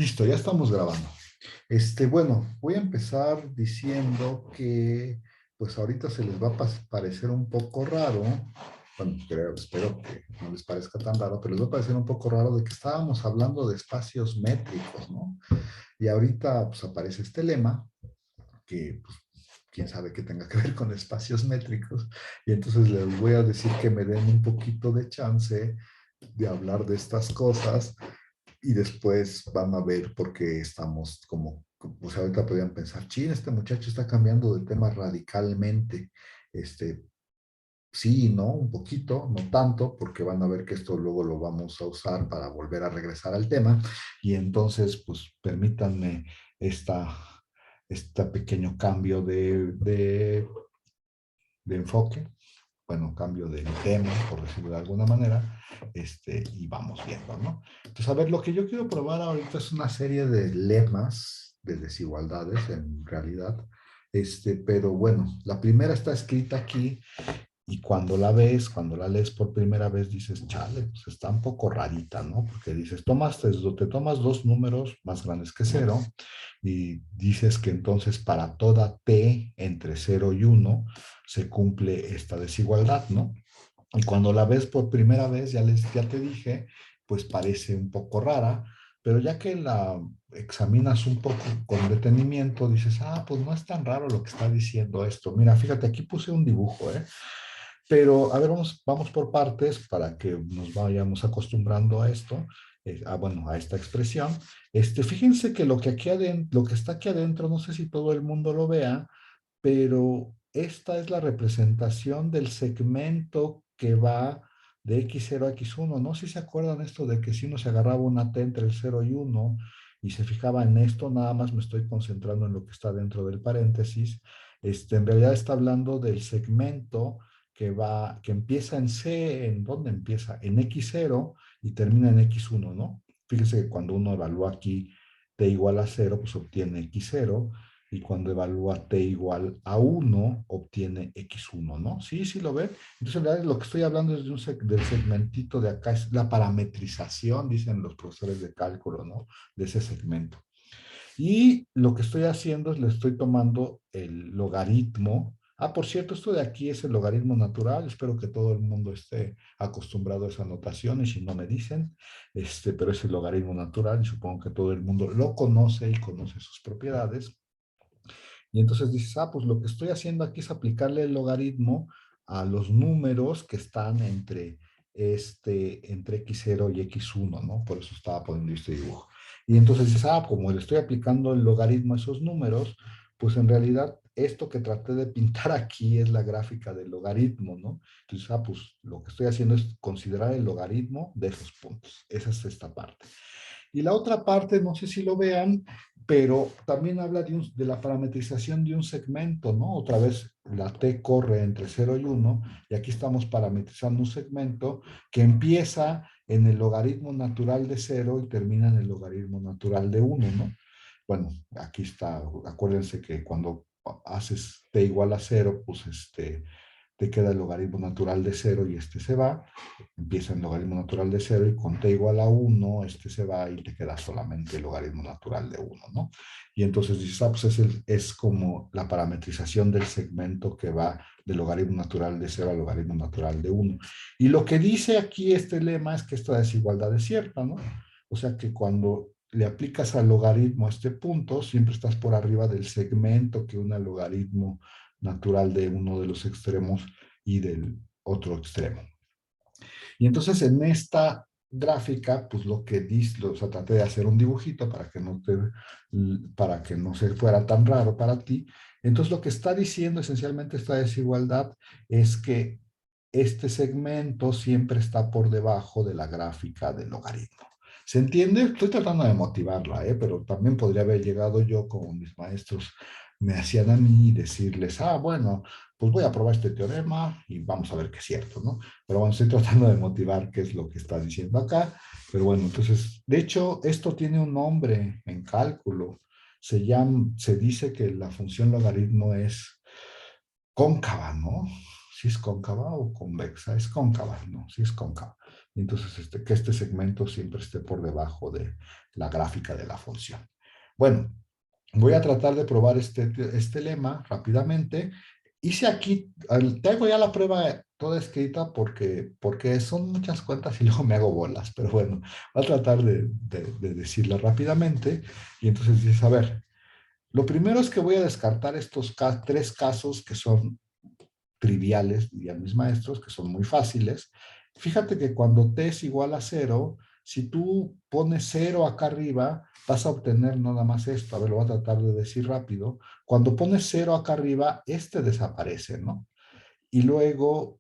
Listo, ya estamos grabando. Bueno, voy a empezar diciendo que, pues ahorita se les va a parecer un poco raro, bueno, espero que no les parezca tan raro, pero les va a parecer un poco raro de que estábamos hablando de espacios métricos, ¿no? Y ahorita, pues aparece este lema, que, pues, quién sabe qué tenga que ver con espacios métricos, y entonces les voy a decir que me den un poquito de chance de hablar de estas cosas y después van a ver por qué estamos o sea, ahorita podrían pensar, chin, este muchacho está cambiando de tema radicalmente. Este, sí, ¿no? Un poquito, no tanto, porque van a ver que esto luego lo vamos a usar para volver a regresar al tema. Y entonces, pues, permítanme esta, este pequeño cambio de enfoque, bueno, cambio de tema, por decirlo de alguna manera, y vamos viendo, ¿no? Entonces, a ver, lo que yo quiero probar ahorita es una serie de lemas de desigualdades, en realidad, pero bueno, la primera está escrita aquí y cuando la ves, cuando la lees por primera vez, dices, chale, pues está un poco rarita, ¿no? Porque dices, te tomas dos números más grandes que cero y dices que entonces para toda t entre cero y uno se cumple esta desigualdad, ¿no? Y cuando la ves por primera vez, ya te dije, pues parece un poco rara, pero ya que la examinas un poco con detenimiento, dices, ah, pues no es tan raro lo que está diciendo esto. Mira, fíjate, aquí puse un dibujo, ¿eh? Pero, a ver, vamos por partes para que nos vayamos acostumbrando a esto, bueno, a esta expresión. Fíjense que lo que está aquí adentro, no sé si todo el mundo lo vea, pero esta es la representación del segmento que va de x0 a x1. No sé si se acuerdan esto de que si uno se agarraba una t entre el 0 y 1 y se fijaba en esto, nada más me estoy concentrando en lo que está dentro del paréntesis. En realidad está hablando del segmento que empieza en C, ¿en dónde empieza? En x0 y termina en x1, ¿no? Fíjese que cuando uno evalúa aquí t igual a 0, pues obtiene x0 y cuando evalúa t igual a 1, obtiene x1, ¿no? Sí, sí lo ven. Entonces, en realidad, lo que estoy hablando es del segmentito de acá, es la parametrización, dicen los profesores de cálculo, ¿no? De ese segmento. Y lo que estoy haciendo es le estoy tomando el logaritmo. Ah, por cierto, esto de aquí es el logaritmo natural. Espero que todo el mundo esté acostumbrado a esa notación y si no me dicen, pero es el logaritmo natural y supongo que todo el mundo lo conoce y conoce sus propiedades. Y entonces dices, ah, pues lo que estoy haciendo aquí es aplicarle el logaritmo a los números que están entre x0 y x1, ¿no? Por eso estaba poniendo este dibujo. Y entonces dices, ah, como le estoy aplicando el logaritmo a esos números, pues en realidad esto que traté de pintar aquí es la gráfica del logaritmo, ¿no? Entonces, ah, pues lo que estoy haciendo es considerar el logaritmo de esos puntos. Esa es esta parte. Y la otra parte, no sé si lo vean, pero también habla de la parametrización de un segmento, ¿no? Otra vez la t corre entre 0 y 1, y aquí estamos parametrizando un segmento que empieza en el logaritmo natural de 0 y termina en el logaritmo natural de 1, ¿no? Bueno, aquí está, acuérdense que cuando haces t igual a 0, pues te queda el logaritmo natural de 0 y este se va, empieza el logaritmo natural de 0 y con t igual a 1, este se va y te queda solamente el logaritmo natural de 1, ¿no? Y entonces dices, ah, pues es como la parametrización del segmento que va del logaritmo natural de 0 al logaritmo natural de 1. Y lo que dice aquí este lema es que esta desigualdad es cierta, ¿no? O sea que cuando le aplicas al logaritmo a este punto, siempre estás por arriba del segmento que une al logaritmo natural de uno de los extremos y del otro extremo. Y entonces en esta gráfica, pues lo que dice, o sea, traté de hacer un dibujito para que no se fuera tan raro para ti. Entonces lo que está diciendo esencialmente esta desigualdad es que este segmento siempre está por debajo de la gráfica del logaritmo. ¿Se entiende? Estoy tratando de motivarla, pero también podría haber llegado yo como mis maestros me hacían a mí y decirles, ah, bueno, pues voy a probar este teorema y vamos a ver que es cierto, ¿no? Pero bueno, estoy tratando de motivar qué es lo que está diciendo acá. Pero bueno, entonces, de hecho, esto tiene un nombre en cálculo. Se dice que la función logaritmo es cóncava, ¿no? Si es cóncava o convexa, es cóncava, ¿no? Si es cóncava. Y entonces, que este segmento siempre esté por debajo de la gráfica de la función. Bueno, voy a tratar de probar este lema rápidamente. Hice aquí, tengo ya la prueba toda escrita porque son muchas cuentas y luego me hago bolas, pero bueno, voy a tratar de decirla rápidamente. Y entonces dices, a ver, lo primero es que voy a descartar estos tres casos que son triviales, dirían mis maestros, que son muy fáciles. Fíjate que cuando t es igual a cero, si tú pones cero acá arriba, vas a obtener nada más esto. A ver, lo voy a tratar de decir rápido. Cuando pones cero acá arriba, este desaparece, ¿no? Y luego,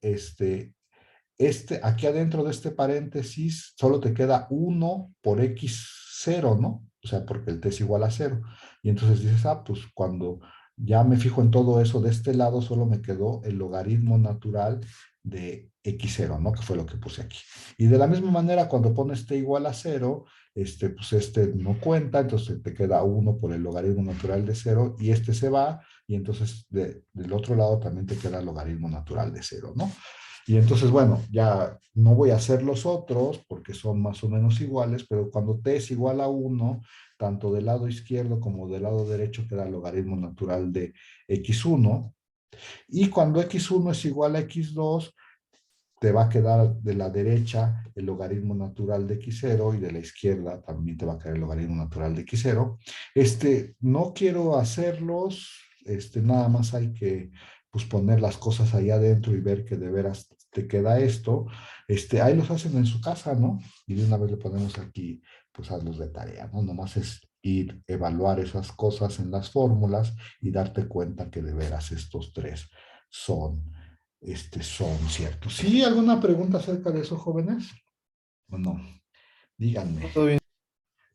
aquí adentro de este paréntesis, solo te queda 1 por x0, ¿no? O sea, porque el t es igual a cero. Y entonces dices, pues cuando ya me fijo en todo eso, de este lado solo me quedó el logaritmo natural de x0, ¿no? Que fue lo que puse aquí. Y de la misma manera, cuando pones t igual a cero, pues no cuenta, entonces te queda 1 por el logaritmo natural de cero y este se va, y entonces del otro lado también te queda el logaritmo natural de cero, ¿no? Y entonces, bueno, ya no voy a hacer los otros porque son más o menos iguales, pero cuando t es igual a 1, tanto del lado izquierdo como del lado derecho queda el logaritmo natural de x1. Y cuando x1 es igual a x2, te va a quedar de la derecha el logaritmo natural de x0 y de la izquierda también te va a quedar el logaritmo natural de x0. No quiero hacerlos, nada más hay que pues, poner las cosas ahí adentro y ver que de veras te queda esto. Ahí los hacen en su casa, ¿no? Y de una vez le ponemos aquí, pues hazlos de tarea, ¿no? Nomás es ir, evaluar esas cosas en las fórmulas y darte cuenta que de veras estos tres son son ciertos. ¿Sí? ¿Alguna pregunta acerca de eso, jóvenes? ¿O no? Díganme. Todo bien.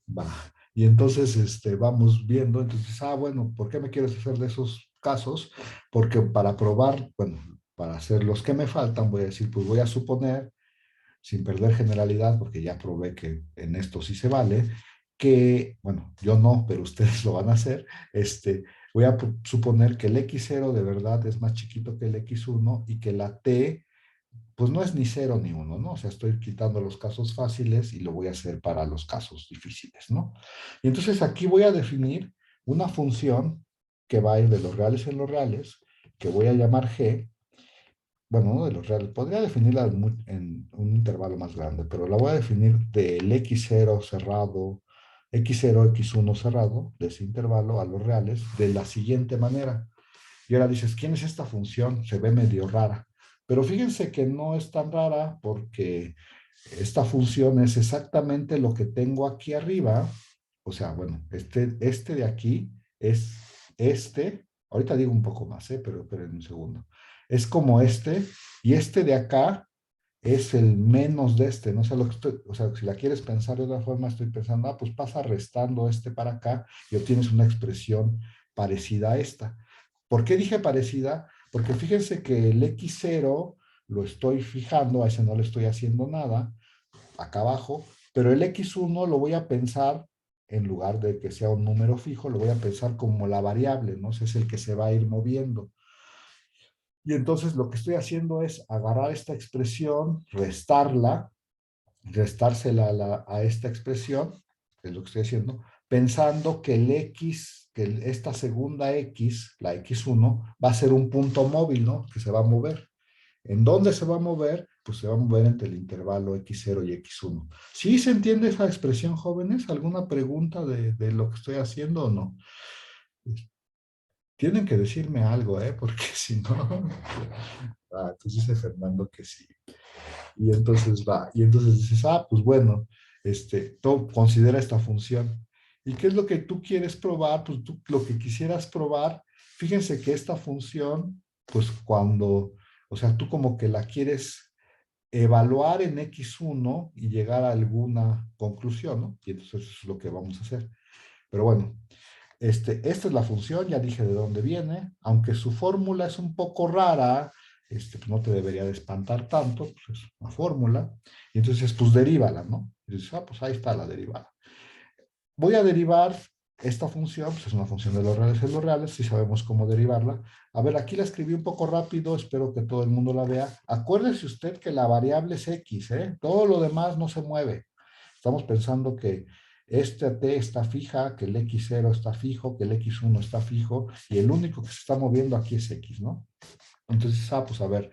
Va. Y entonces vamos viendo, entonces, bueno, ¿por qué me quieres hacer de esos casos? Porque para probar, bueno, para hacer los que me faltan, voy a decir, pues voy a suponer, sin perder generalidad, porque ya probé que en esto sí se vale, que, bueno, yo no, pero ustedes lo van a hacer, voy a suponer que el x0 de verdad es más chiquito que el x1 y que la t pues no es ni cero ni uno, ¿no? O sea, estoy quitando los casos fáciles y lo voy a hacer para los casos difíciles, ¿no? Y entonces aquí voy a definir una función que va a ir de los reales en los reales, que voy a llamar g, bueno, no de los reales, podría definirla en un intervalo más grande, pero la voy a definir del x0 cerrado, x0, x1 cerrado, de ese intervalo a los reales, de la siguiente manera. Y ahora dices, ¿quién es esta función? Se ve medio rara. Pero fíjense que no es tan rara porque esta función es exactamente lo que tengo aquí arriba. O sea, bueno, este de aquí es ahorita digo un poco más, pero esperen un segundo. Es como y este de acá es el menos de ¿no? O sea, si la quieres pensar de otra forma, estoy pensando, pues pasa restando para acá y obtienes una expresión parecida a esta. ¿Por qué dije parecida? Porque fíjense que el x0 lo estoy fijando, a ese no le estoy haciendo nada, acá abajo, pero el x1 lo voy a pensar, en lugar de que sea un número fijo, lo voy a pensar como la variable, ¿no? Ese es el que se va a ir moviendo. Y entonces lo que estoy haciendo es agarrar esta expresión, restársela a esta expresión, que es lo que estoy haciendo, pensando que el x, esta segunda x, la x1, va a ser un punto móvil, ¿no? Que se va a mover. ¿En dónde se va a mover? Pues se va a mover entre el intervalo x0 y x1. ¿Sí se entiende esa expresión, jóvenes? ¿Alguna pregunta de lo que estoy haciendo o no? Tienen que decirme algo, ¿eh? Porque si no... entonces dice Fernando que sí. Y entonces va, y entonces dices, pues bueno, tú considera esta función. ¿Y qué es lo que tú quieres probar? Pues tú lo que quisieras probar, fíjense que esta función, pues o sea, tú como que la quieres evaluar en x1 y llegar a alguna conclusión, ¿no? Y entonces eso es lo que vamos a hacer. Pero bueno, esta es la función, ya dije de dónde viene, aunque su fórmula es un poco rara, pues no te debería de espantar tanto, pues es una fórmula, y entonces pues derívala, ¿no? Y dices, pues ahí está la derivada. Voy a derivar esta función pues es una función de los reales en los reales, si sabemos cómo derivarla. A ver, aquí la escribí un poco rápido, espero que todo el mundo la vea. Acuérdese usted que la variable es x, ¿eh? Todo lo demás no se mueve. Estamos pensando que este t está fija, que el x0 está fijo, que el x1 está fijo, y el único que se está moviendo aquí es x, ¿no? Entonces, pues a ver,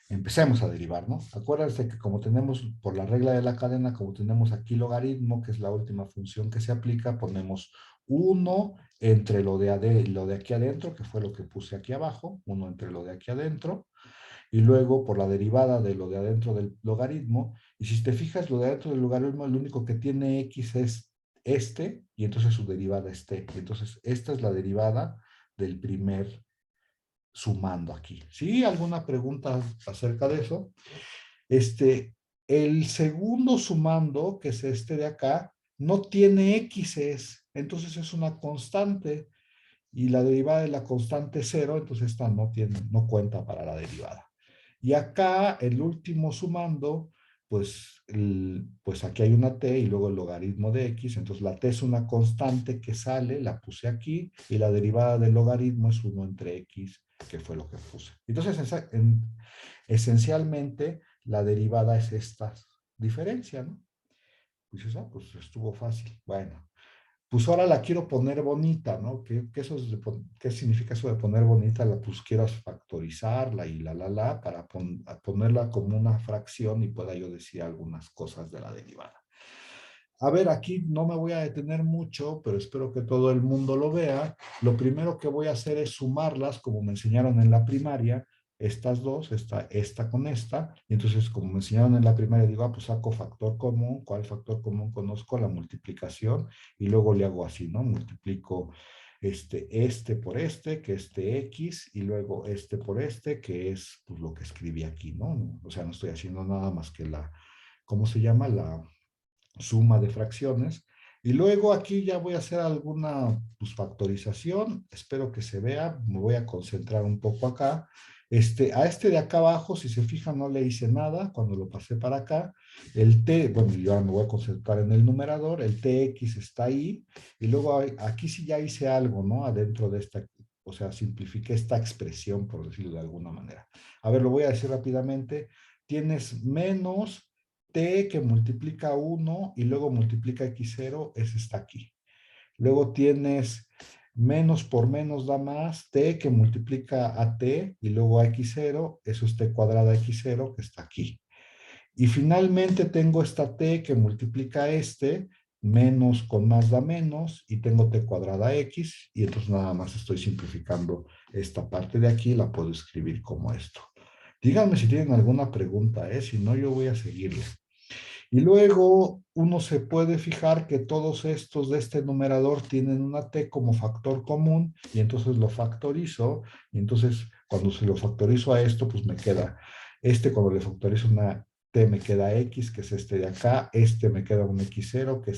empecemos a derivar, ¿no? Acuérdense que como tenemos, por la regla de la cadena, como tenemos aquí logaritmo, que es la última función que se aplica, ponemos 1 entre lo de aquí adentro, que fue lo que puse aquí abajo, 1 entre lo de aquí adentro, y luego por la derivada de lo de adentro del logaritmo, y si te fijas, lo de adentro del logaritmo, el único que tiene x es este, y entonces su derivada es t, y entonces esta es la derivada del primer sumando aquí. ¿Sí? ¿Alguna pregunta acerca de eso? Este, el segundo sumando, que es este de acá, no tiene x's, entonces es una constante, y la derivada de la constante es cero, entonces esta no cuenta para la derivada. Y acá, el último sumando, pues aquí hay una t y luego el logaritmo de x, entonces la t es una constante que sale, la puse aquí, y la derivada del logaritmo es 1 entre x, que fue lo que puse. Entonces, esencialmente, la derivada es esta diferencia, ¿no? Pues pues estuvo fácil. Bueno, pues ahora la quiero poner bonita, ¿no? ¿Qué significa eso de poner bonita? Pues quiero factorizarla y para ponerla como una fracción y pueda yo decir algunas cosas de la derivada. A ver, aquí no me voy a detener mucho, pero espero que todo el mundo lo vea. Lo primero que voy a hacer es sumarlas, como me enseñaron en la primaria, estas dos, esta con esta, y entonces como me enseñaron en la primaria, digo, pues saco factor común. ¿Cuál factor común conozco? La multiplicación, y luego le hago así, ¿no? Multiplico este por este, que x, y luego este por este, que es pues, lo que escribí aquí, ¿no? O sea, no estoy haciendo nada más que ¿cómo se llama? La suma de fracciones. Y luego aquí ya voy a hacer alguna pues, factorización. Espero que se vea. Me voy a concentrar un poco acá. A este de acá abajo, si se fijan, no le hice nada cuando lo pasé para acá. El t, bueno, yo ahora me voy a concentrar en el numerador. El tx está ahí. Y luego aquí sí ya hice algo, ¿no? Adentro de esta, o sea, simplifiqué esta expresión, por decirlo de alguna manera. A ver, lo voy a decir rápidamente. Tienes menos t que multiplica 1 y luego multiplica x0, ese está aquí. Luego tienes menos por menos da más, t que multiplica a t y luego a x0, eso es t cuadrada x0 que está aquí. Y finalmente tengo esta t que multiplica menos con más da menos, y tengo t cuadrada x, y entonces nada más estoy simplificando esta parte de aquí, la puedo escribir como esto. Díganme si tienen alguna pregunta, si no yo voy a seguirle. Y luego uno se puede fijar que todos estos de este numerador tienen una t como factor común, y entonces lo factorizo, y entonces cuando se lo factorizo a esto, pues me queda, cuando le factorizo una t me queda x, que es este de acá, me queda un x0, que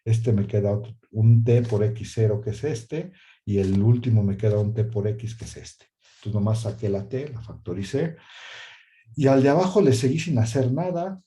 es me queda un t por x0, que es y el último me queda un t por x, que es Entonces nomás saqué la t, la factoricé, y al de abajo le seguí sin hacer nada.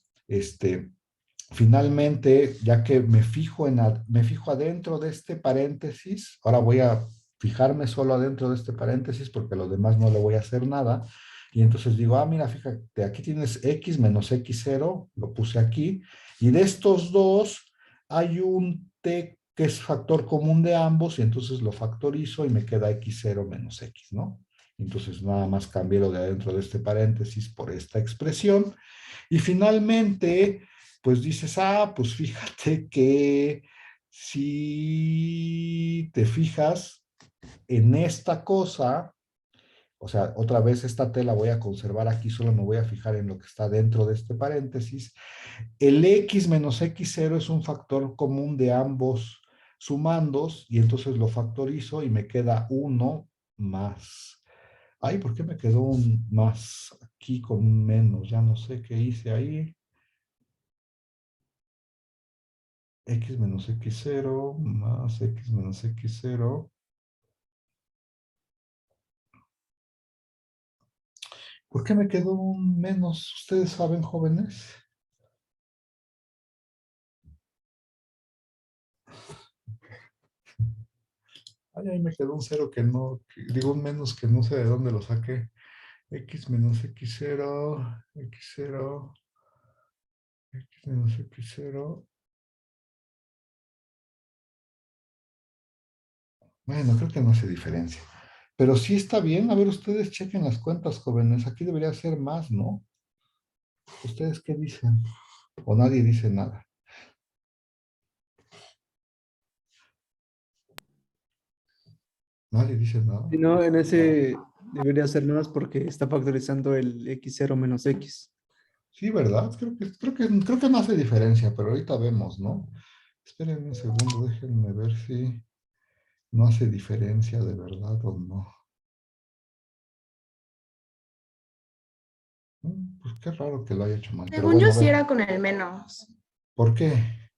Finalmente, ya que me fijo adentro de este paréntesis, ahora voy a fijarme solo adentro de este paréntesis porque lo demás no le voy a hacer nada. Y entonces digo, mira, fíjate, aquí tienes x menos x0, lo puse aquí, y de estos dos hay un t que es factor común de ambos, y entonces lo factorizo y me queda x0 menos x, ¿no? Entonces nada más cambié lo de adentro de este paréntesis por esta expresión. Y finalmente, pues dices, pues fíjate que si te fijas en esta cosa, o sea, otra vez esta t la voy a conservar aquí, solo me voy a fijar en lo que está dentro de este paréntesis. El x menos x0 es un factor común de ambos sumandos, y entonces lo factorizo y me queda 1 más. Ay, ¿por qué me quedó un más aquí con un menos? Ya no sé qué hice ahí. X menos x0 más x menos x0. ¿Por qué me quedó un menos? ¿Ustedes saben, jóvenes? Ay, ahí me quedó un cero que no, digo un menos que no sé de dónde lo saqué. X menos X0, X0, X menos X0. Bueno, creo que no hace diferencia. Pero sí está bien. A ver, ustedes chequen las cuentas, jóvenes. Aquí debería ser más, ¿no? ¿Ustedes qué dicen? O nadie dice nada. Nadie dice nada. Si no, en ese debería ser más porque está factorizando el x0 menos x. Sí, ¿verdad? Creo que no hace diferencia, pero ahorita vemos, ¿no? Esperen un segundo, déjenme ver si no hace diferencia de verdad o no. Pues qué raro que lo haya hecho mal, pero Según bueno, yo a sí ver, era con el menos. ¿por qué?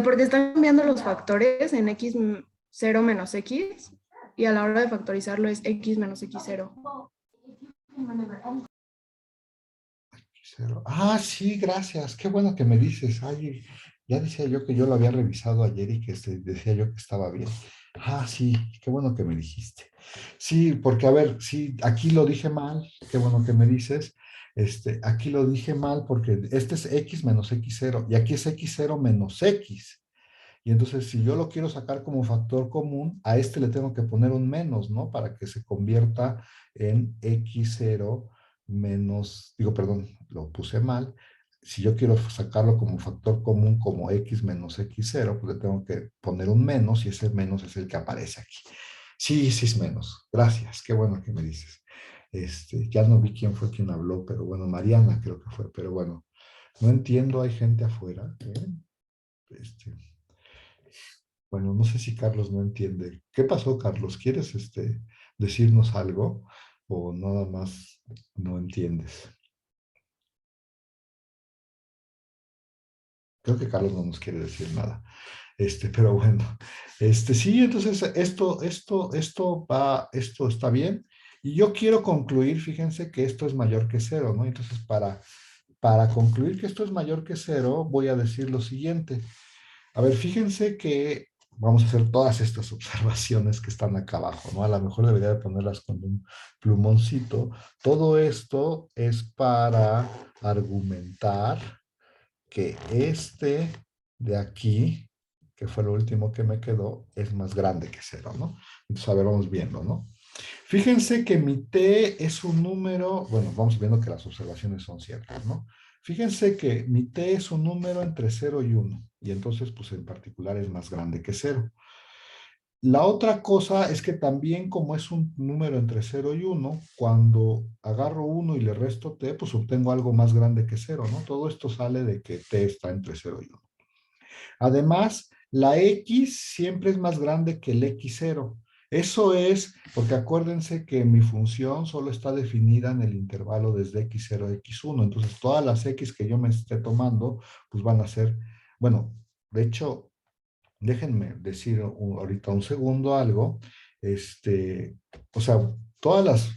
Porque están cambiando los factores en x0 menos x y a la hora de factorizarlo es x menos x0. Cero. Ah, sí, gracias. Qué bueno que me dices. Ay, ya decía yo que yo lo había revisado ayer y que decía yo que estaba bien. Ah, sí, qué bueno que me dijiste. Sí, porque a ver, sí, aquí lo dije mal. Qué bueno que me dices. Aquí lo dije mal porque este es x menos x0 y aquí es x0 menos x. Y entonces, si yo lo quiero sacar como factor común, a este le tengo que poner un menos, ¿no? Para que se convierta en x0 menos, digo, perdón, lo puse mal. Si yo quiero sacarlo como factor común como x menos x0, pues le tengo que poner un menos y ese menos es el que aparece aquí. Sí, sí es menos. Gracias, qué bueno que me dices. Ya no vi quién fue quien habló, pero bueno, Mariana creo que fue, pero bueno, no entiendo, hay gente afuera. ¿Eh? Este, bueno, no sé si Carlos no entiende. ¿Qué pasó, Carlos? ¿Quieres decirnos algo o nada más no entiendes? Creo que Carlos no nos quiere decir nada. Pero bueno, sí, entonces esto está bien. Y yo quiero concluir, fíjense que esto es mayor que cero, ¿no? Entonces, para concluir que esto es mayor que cero, voy a decir lo siguiente. A ver, fíjense que vamos a hacer todas estas observaciones que están acá abajo, ¿no? A lo mejor debería de ponerlas con un plumoncito. Todo esto es para argumentar que este de aquí, que fue lo último que me quedó, es más grande que cero, ¿no? Entonces, a ver, vamos viendo, ¿no? Fíjense que mi t es un número, bueno, vamos viendo que las observaciones son ciertas, ¿no? Fíjense que mi t es un número entre cero y uno, y entonces, pues en particular es más grande que cero. La otra cosa es que también como es un número entre cero y uno, cuando agarro uno y le resto t, pues obtengo algo más grande que cero, ¿no? Todo esto sale de que t está entre cero y uno. Además, la X siempre es más grande que el X0. Eso es porque acuérdense que mi función solo está definida en el intervalo desde X0 a X1. Entonces, todas las X que yo me esté tomando, pues van a ser, bueno, de hecho, déjenme decir ahorita un segundo algo. Este, o sea, todas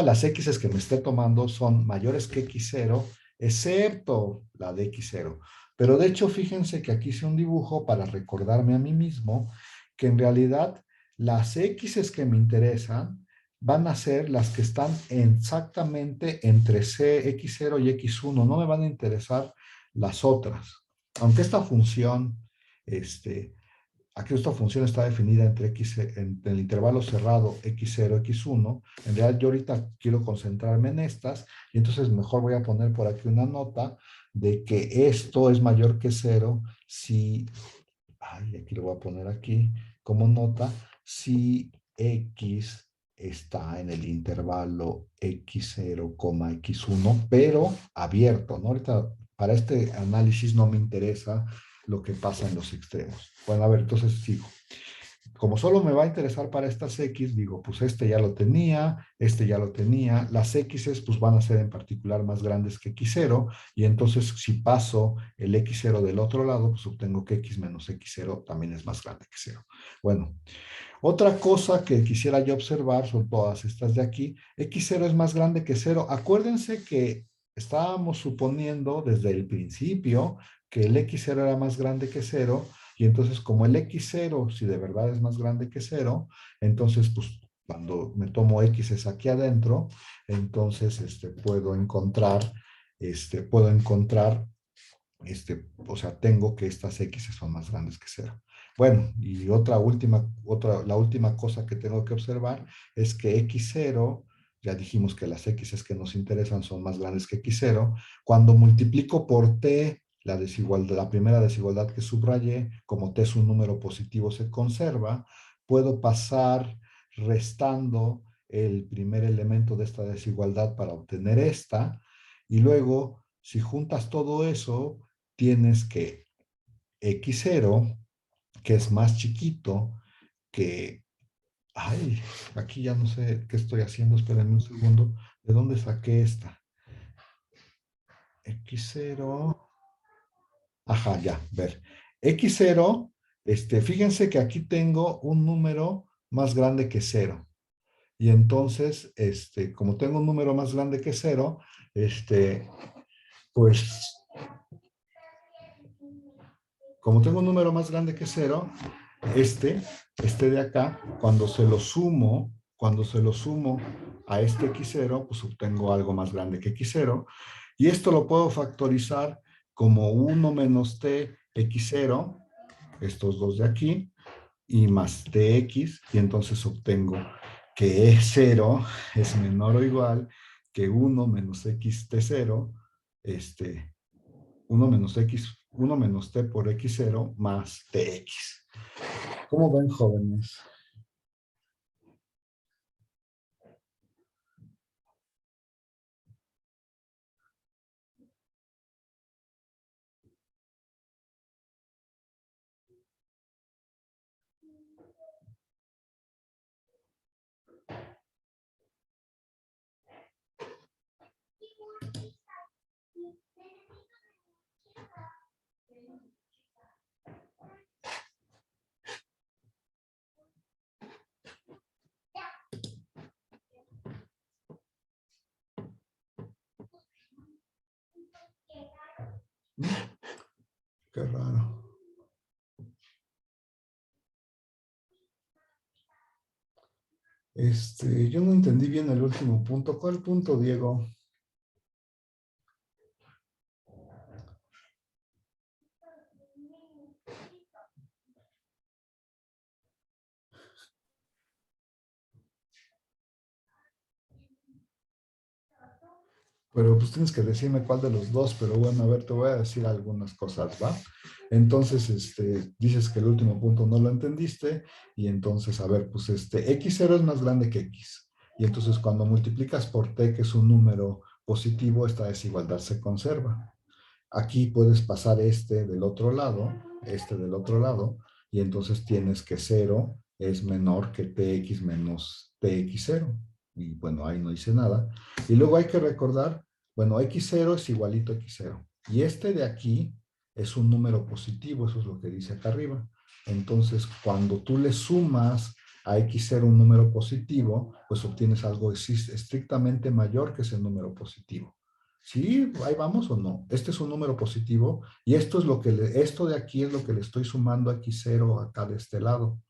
las X que me esté tomando son mayores que X0, excepto la de X0. Pero de hecho, fíjense que aquí hice un dibujo para recordarme a mí mismo que en realidad las X que me interesan van a ser las que están exactamente entre X0 y X1. No me van a interesar las otras. Aunque esta función, este, aquí esta función está definida entre en el intervalo cerrado x0, x1. En realidad yo ahorita quiero concentrarme en estas y entonces mejor voy a poner por aquí una nota de que esto es mayor que cero si, aquí lo voy a poner aquí como nota, si x está en el intervalo x0, x1, pero abierto, ¿no? Ahorita para este análisis no me interesa lo que pasa en los extremos. Bueno, a ver, entonces sigo. Como solo me va a interesar para estas X, digo, pues este ya lo tenía, este ya lo tenía. Las X pues van a ser en particular más grandes que X0 y entonces si paso el X0 del otro lado, pues obtengo que X menos X0 también es más grande que 0. Bueno, otra cosa que quisiera yo observar son todas estas de aquí. X0 es más grande que 0. Acuérdense que estábamos suponiendo desde el principio que el X0 era más grande que 0 Y entonces como el x0, si de verdad es más grande que 0, entonces pues cuando me tomo x es aquí adentro, entonces puedo encontrar, o sea, tengo que estas x son más grandes que 0. Bueno, y la última cosa que tengo que observar es que x0, ya dijimos que las x que nos interesan son más grandes que x0. Cuando multiplico por t, la primera desigualdad que subrayé, como t es un número positivo, se conserva, puedo pasar restando el primer elemento de esta desigualdad para obtener esta, y luego, si juntas todo eso, tienes que x0, que es más chiquito que... Ay, aquí ya no sé qué estoy haciendo, espérenme un segundo. ¿De dónde saqué esta? X0. Ajá, ya, ver. X0, fíjense que aquí tengo un número más grande que 0. Y entonces, como tengo un número más grande que 0, pues, como tengo un número más grande que 0, este de acá, cuando se lo sumo a este x0, pues obtengo algo más grande que x0. Y esto lo puedo factorizar como 1 menos t x0, estos dos de aquí, y más tx, y entonces obtengo que E0 es menor o igual que 1 menos x t0, 1 menos t por x0 más tx. ¿Cómo ven, jóvenes? Qué raro. Yo no entendí bien el último punto. ¿Cuál punto, Diego? Pero pues tienes que decirme cuál de los dos, pero bueno, a ver, te voy a decir algunas cosas, ¿va? Entonces, dices que el último punto no lo entendiste, y entonces, a ver, pues x0 es más grande que x. Y entonces cuando multiplicas por t, que es un número positivo, esta desigualdad se conserva. Aquí puedes pasar del otro lado, del otro lado, y entonces tienes que 0 es menor que tx menos tx0. Y bueno, ahí no hice nada. Y luego hay que recordar, bueno, x0 es igualito a x0. Y de aquí es un número positivo, eso es lo que dice acá arriba. Entonces, cuando tú le sumas a x0 un número positivo, pues obtienes algo estrictamente mayor que ese número positivo. ¿Sí? ¿Ahí vamos o no? Este es un número positivo y esto de aquí es lo que le estoy sumando a x0 acá de este lado.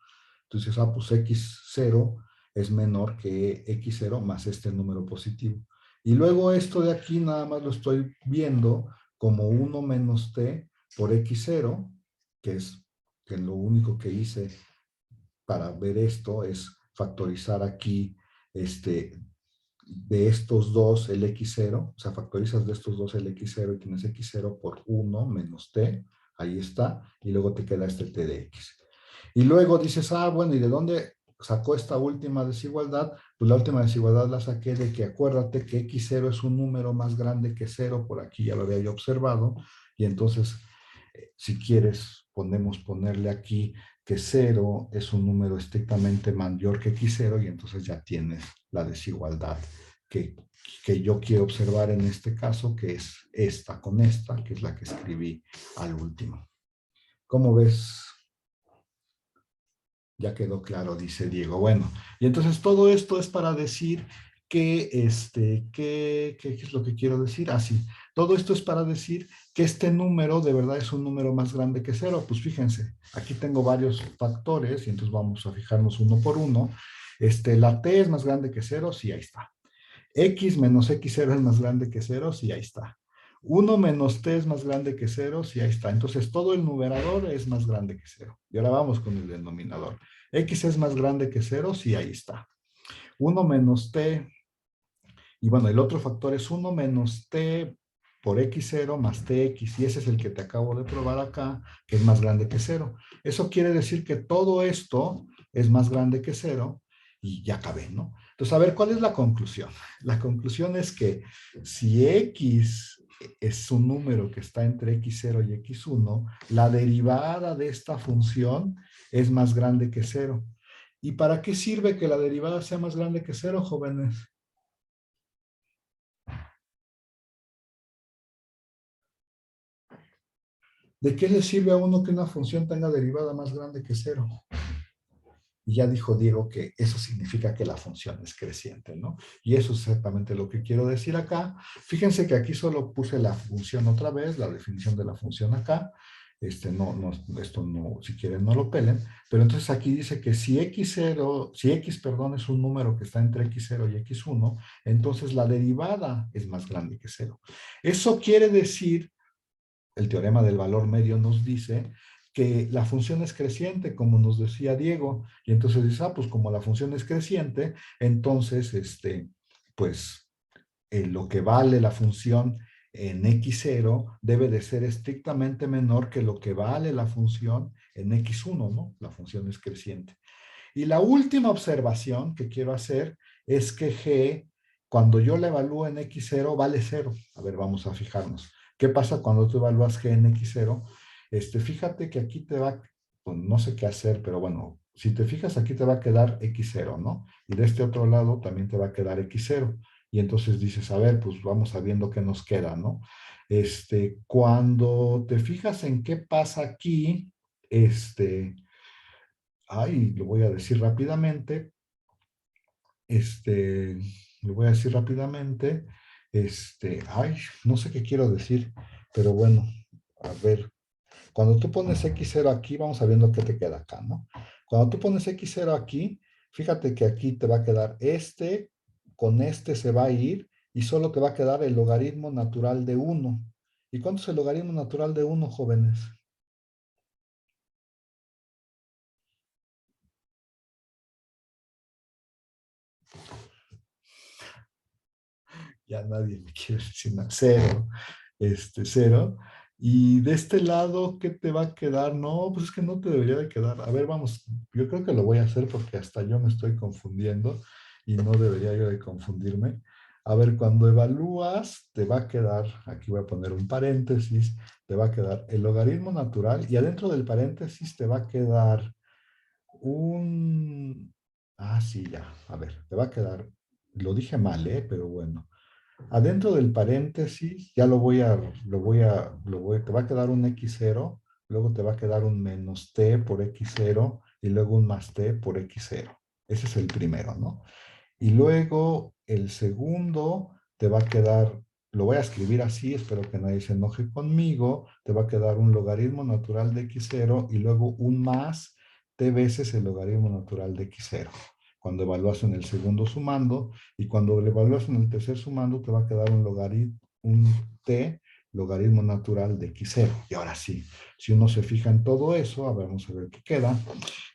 Entonces, pues x0 es menor que x0 más este número positivo. Y luego esto de aquí nada más lo estoy viendo como 1 menos t por x0, que lo único que hice para ver esto es factorizar aquí de estos dos el x0, o sea, factorizas de estos dos el x0 y tienes x0 por 1 menos t, ahí está, y luego te queda este t de x. Y luego dices, bueno, ¿y de dónde sacó esta última desigualdad? Pues la última desigualdad la saqué de que acuérdate que x0 es un número más grande que 0, por aquí ya lo había yo observado, y entonces, si quieres, podemos ponerle aquí que 0 es un número estrictamente mayor que x0, y entonces ya tienes la desigualdad que yo quiero observar en este caso, que es esta con esta, que es la que escribí al último. ¿Cómo ves? Ya quedó claro, dice Diego. Bueno, y entonces todo esto es para decir que, ¿qué es lo que quiero decir? Sí, Todo esto es para decir que este número de verdad es un número más grande que cero. Pues fíjense, aquí tengo varios factores y entonces vamos a fijarnos uno por uno. La t es más grande que cero, sí, ahí está. X menos X0 es más grande que cero, sí, ahí está. 1 menos t es más grande que cero, sí, ahí está. Entonces todo el numerador es más grande que cero. Y ahora vamos con el denominador. X es más grande que cero, sí, ahí está. 1 menos t, y bueno, el otro factor es 1 menos t por x0 más tx, y ese es el que te acabo de probar acá, que es más grande que cero. Eso quiere decir que todo esto es más grande que cero, y ya acabé, ¿no? Entonces, a ver, ¿cuál es la conclusión? La conclusión es que si x es un número que está entre x0 y x1, la derivada de esta función es más grande que cero. ¿Y para qué sirve que la derivada sea más grande que cero, jóvenes? ¿De qué le sirve a uno que una función tenga derivada más grande que cero? Y ya dijo Diego que eso significa que la función es creciente, ¿no? Y eso es exactamente lo que quiero decir acá. Fíjense que aquí solo puse la función otra vez, la definición de la función acá. Esto no, si quieren no lo pelen, pero entonces aquí dice que si x0, si x, perdón, es un número que está entre x0 y x1, entonces la derivada es más grande que cero. Eso quiere decir, el teorema del valor medio nos dice que la función es creciente, como nos decía Diego, y entonces dice, pues como la función es creciente, entonces, pues, lo que vale la función en x0 debe de ser estrictamente menor que lo que vale la función en x1, ¿no? La función es creciente. Y la última observación que quiero hacer es que G, cuando yo la evalúo en X0, vale 0. A ver, vamos a fijarnos. ¿Qué pasa cuando tú evalúas G en X0? Fíjate que aquí te va, pues, no sé qué hacer, pero bueno, si te fijas aquí te va a quedar X0, ¿no? Y de este otro lado también te va a quedar X0. Y entonces dices, a ver, pues vamos sabiendo qué nos queda, ¿no? Cuando te fijas en qué pasa aquí, lo voy a decir rápidamente, lo voy a decir rápidamente, no sé qué quiero decir, pero bueno, a ver, cuando tú pones X0 aquí, vamos sabiendo qué te queda acá, ¿no? Cuando tú pones X0 aquí, fíjate que aquí te va a quedar con este se va a ir, y solo te va a quedar el logaritmo natural de 1. ¿Y cuánto es el logaritmo natural de 1, jóvenes? Ya nadie me quiere decir nada, cero, cero. Y de este lado, ¿qué te va a quedar? No, pues es que no te debería de quedar. A ver, vamos, yo creo que lo voy a hacer porque hasta yo me estoy confundiendo y no debería yo de confundirme. A ver, cuando evalúas, te va a quedar, aquí voy a poner un paréntesis, te va a quedar el logaritmo natural y adentro del paréntesis te va a quedar sí, ya, a ver, te va a quedar, lo dije mal, pero bueno. Adentro del paréntesis, ya te va a quedar un x0, luego te va a quedar un menos t por x0 y luego un más t por x0. Ese es el primero, ¿no? Y luego el segundo te va a quedar, lo voy a escribir así, espero que nadie se enoje conmigo, te va a quedar un logaritmo natural de x0 y luego un más t veces el logaritmo natural de x0. Cuando evalúas en el segundo sumando, y cuando lo evalúas en el tercer sumando, te va a quedar un t logaritmo natural de x0. Y ahora sí, si uno se fija en todo eso, vamos a ver qué queda.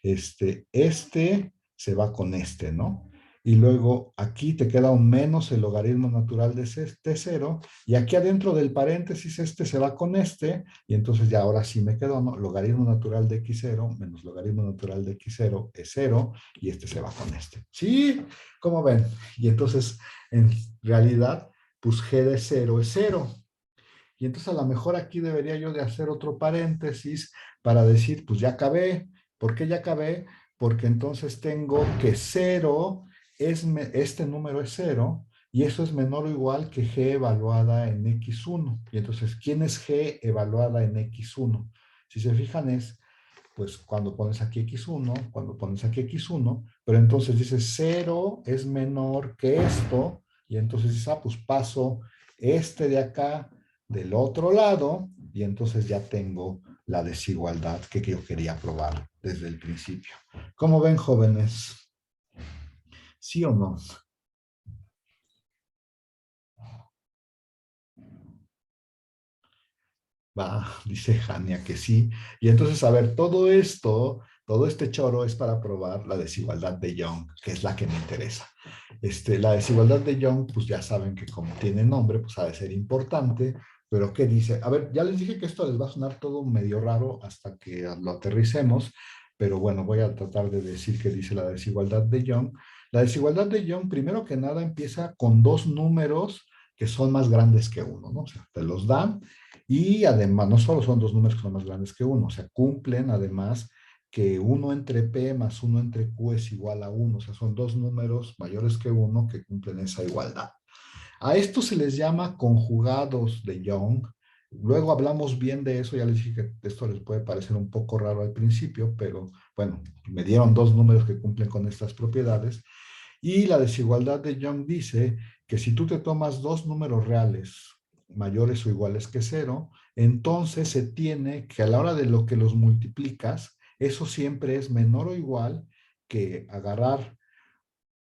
Este se va con ¿no? Y luego aquí te queda un menos el logaritmo natural de t0, y aquí adentro del paréntesis se va con y entonces ya ahora sí me quedó, ¿no? Logaritmo natural de x0 menos logaritmo natural de x0 es 0, y se va con ¿Sí? ¿Cómo ven? Y entonces, en realidad, pues g de 0 es 0. Y entonces a lo mejor aquí debería yo de hacer otro paréntesis para decir, pues ya acabé. ¿Por qué ya acabé? Porque entonces tengo que 0 este número es 0, y eso es menor o igual que g evaluada en x1. Y entonces, ¿quién es g evaluada en x1? Si se fijan pues cuando pones aquí x1, cuando pones aquí x1, pero entonces dices 0 es menor que esto, y entonces dices, pues paso de acá del otro lado y entonces ya tengo la desigualdad que yo quería probar desde el principio. ¿Cómo ven, jóvenes? ¿Sí o no? Va, dice Jania que sí. Y entonces, a ver, todo esto, todo este choro es para probar la desigualdad de Young, que es la que me interesa. La desigualdad de Young, pues ya saben que como tiene nombre, pues ha de ser importante, pero ¿qué dice? A ver, ya les dije que esto les va a sonar todo medio raro hasta que lo aterricemos, pero bueno, voy a tratar de decir qué dice la desigualdad de Young. La desigualdad de Young, primero que nada, empieza con dos números que son más grandes que uno, ¿no? O sea, te los dan y además, no solo son dos números que son más grandes que uno, o sea, cumplen además que 1 entre P más 1 entre Q es igual a 1, o sea, son dos números mayores que uno que cumplen esa igualdad. A esto se les llama conjugados de Young. Luego hablamos bien de eso, ya les dije que esto les puede parecer un poco raro al principio, pero bueno, me dieron dos números que cumplen con estas propiedades. Y la desigualdad de Young dice que si tú te tomas dos números reales mayores o iguales que cero, entonces se tiene que a la hora de lo que los multiplicas, eso siempre es menor o igual que agarrar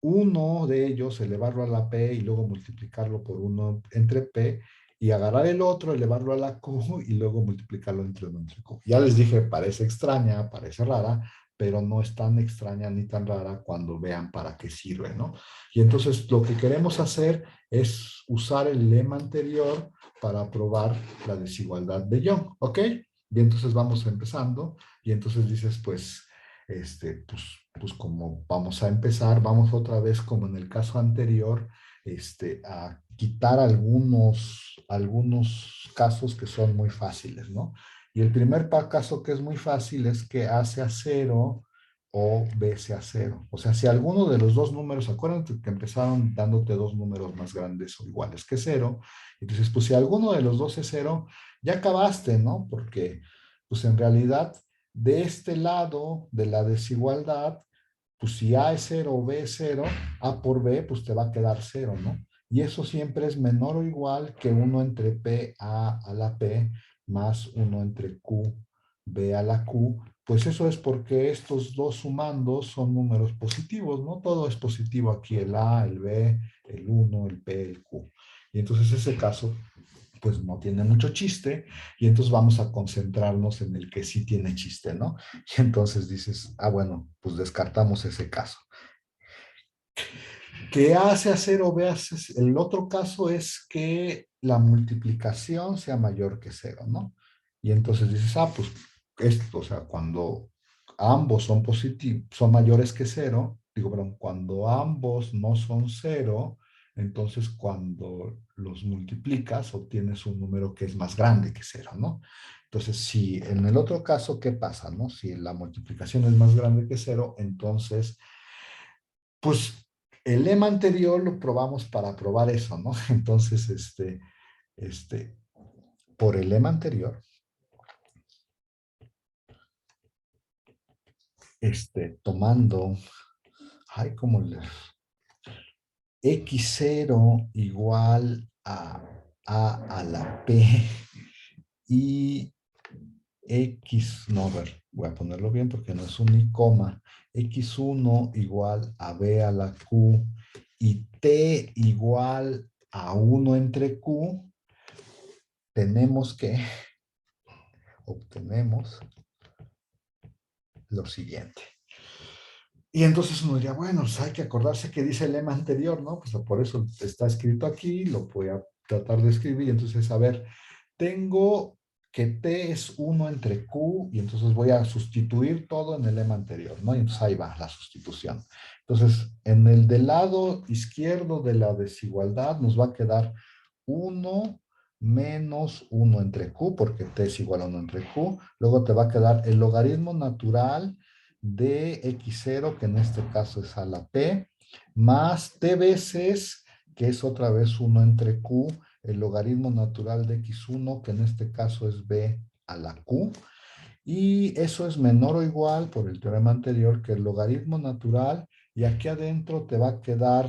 uno de ellos, elevarlo a la P y luego multiplicarlo por uno entre P y agarrar el otro, elevarlo a la Q y luego multiplicarlo entre uno entre Q. Ya les dije, parece extraña, parece rara, pero no es tan extraña ni tan rara cuando vean para qué sirve, ¿no? Y entonces lo que queremos hacer es usar el lema anterior para probar la desigualdad de Young, ¿ok? Y entonces vamos empezando y entonces dices, pues como vamos a empezar, vamos otra vez como en el caso anterior, a quitar algunos casos que son muy fáciles, ¿no? Y el primer caso que es muy fácil es que A sea cero o B sea cero. O sea, si alguno de los dos números, acuérdate que empezaron dándote dos números más grandes o iguales que cero, entonces pues si alguno de los dos es cero, ya acabaste, ¿no? Porque pues en realidad de este lado de la desigualdad, pues si A es cero o B es cero, A por B, pues te va a quedar cero, ¿no? Y eso siempre es menor o igual que 1 entre P a la P más 1 entre Q B a la Q. Pues eso es porque estos dos sumandos son números positivos, ¿no? Todo es positivo aquí, el A, el B, el 1, el P, el Q. Y entonces ese caso pues no tiene mucho chiste y entonces vamos a concentrarnos en el que sí tiene chiste, ¿no? Y entonces dices, bueno, pues descartamos ese caso. ¿Qué hace hacer o B el otro caso es que la multiplicación sea mayor que cero, ¿no? Y entonces dices, pues esto, o sea, cuando ambos son positivos, son mayores que cero, digo, perdón, cuando ambos no son cero, entonces cuando los multiplicas obtienes un número que es más grande que cero, ¿no? Entonces, si en el otro caso, ¿qué pasa, no? Si la multiplicación es más grande que cero, entonces pues el lema anterior lo probamos para probar eso, ¿no? Entonces, este, por el lema anterior, tomando, como x0 igual a la p y x, no, a ver, voy a ponerlo bien porque no es un ni coma, x1 igual a b a la q y t igual a 1 entre q, obtenemos lo siguiente. Y entonces uno diría, bueno, pues hay que acordarse que dice el lema anterior, ¿no? Pues por eso está escrito aquí, lo voy a tratar de escribir. Entonces, a ver, tengo que T es 1 entre Q y entonces voy a sustituir todo en el lema anterior, ¿no? Y entonces ahí va la sustitución. Entonces, en el del lado izquierdo de la desigualdad nos va a quedar 1 menos 1 entre Q, porque T es igual a 1 entre Q. Luego te va a quedar el logaritmo natural de x0, que en este caso es a la p, más t veces, que es otra vez 1 entre q, el logaritmo natural de x1, que en este caso es b a la q, y eso es menor o igual, por el teorema anterior, que el logaritmo natural, y aquí adentro te va a quedar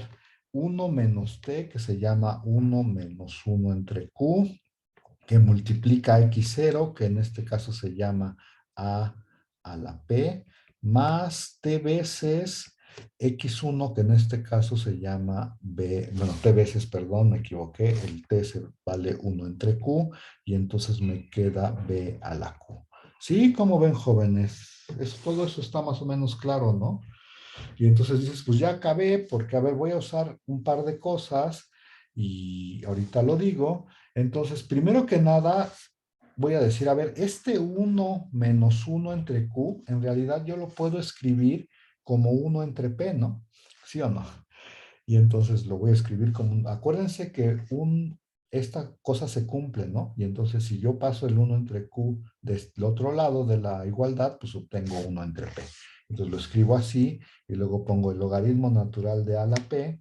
1 menos t, que se llama 1 menos 1 entre q, que multiplica x0, que en este caso se llama a la p, más t veces x1, que en este caso se llama b, bueno, t veces, perdón, me equivoqué, el t se vale 1 entre q, y entonces me queda b a la q. Sí, como ven, jóvenes, todo eso está más o menos claro, ¿no? Y entonces dices, pues ya acabé, porque a ver, voy a usar un par de cosas y ahorita lo digo. Entonces, primero que nada, voy a decir, a ver, este 1 menos 1 entre Q, en realidad yo lo puedo escribir como 1 entre P, ¿no? ¿Sí o no? Y entonces lo voy a escribir como, acuérdense que esta cosa se cumple, ¿no? Y entonces si yo paso el 1 entre Q del otro lado de la igualdad, pues obtengo 1 entre P. Entonces lo escribo así y luego pongo el logaritmo natural de a la P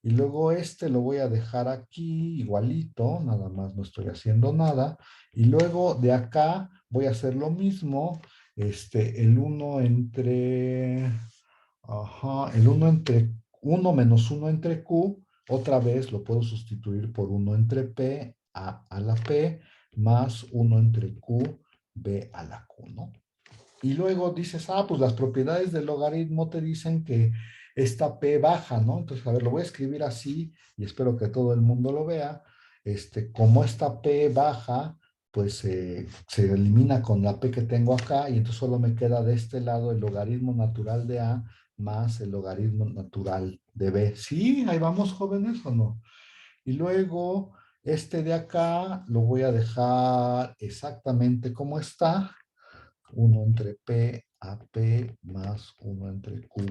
y luego este lo voy a dejar aquí igualito, nada más no estoy haciendo nada. Y luego de acá voy a hacer lo mismo, el 1 entre, ajá, el 1 entre 1 menos 1 entre Q, otra vez lo puedo sustituir por 1 entre P a la P más 1 entre Q, B a la Q, ¿no? Y luego dices, pues las propiedades del logaritmo te dicen que esta P baja, ¿no? Entonces, a ver, lo voy a escribir así y espero que todo el mundo lo vea. Como esta P baja, pues se elimina con la P que tengo acá y entonces solo me queda de este lado el logaritmo natural de A más el logaritmo natural de B. ¿Sí? Ahí vamos, jóvenes, ¿o no? Y luego, este de acá lo voy a dejar exactamente como está. 1 entre P AP más 1 entre Q